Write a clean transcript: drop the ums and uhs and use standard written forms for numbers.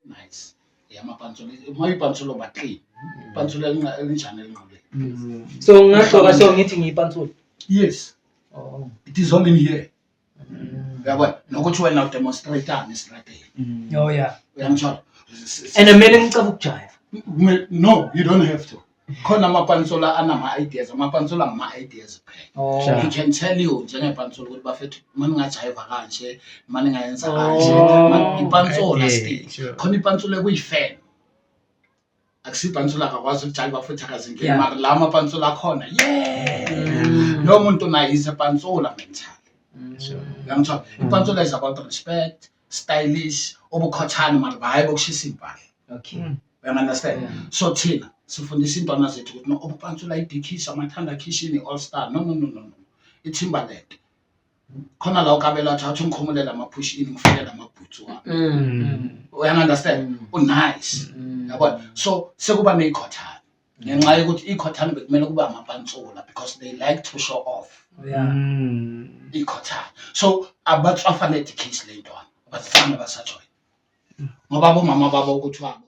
nice yamapantsola mayipantsola ba clean pantsola elinjani elingqoleni So ngahloka so ngithi ngiyipantsola. yes it is all in here yabona nokuthi wena udemonstrateani estrateni Oh yeah. uyangitsho And kumele ngicaba ukujive. no you don't have to khona amapantsola anama-ideas amapantsola ngama-ideas phela he can tell you njengepantsola ukuthi bafethu maningajayiva kanje maningayenza kanje ipantsola still khona ipantsola ekuyi-fan akusipantsola akakwazi ukujayiva futhi akazingeni mara la amapantsola akhona lo muntu naye is a pantsola mental uyangitsho ipantsola is about respect stylish obukhothana mara hayi bokushisa impahla Okay. uyangunderstand so thina sifundisa intwana zethu ukuthi no ubupantsola idikhisa amathanda khishini all star no iTimberland khona la ukabela thatha umkhumulela ama-push in ngifelela amabhutsu wami uyangunderstand nice yabona so sekuba neyikhothana ngenxa yokuthi ikhothana bekumele kuba amapantsola because they like to show off ikhothana so abatswafa nedikhisi le ntwana abafana basajoyina ngoba bomama babo ukuthi wabo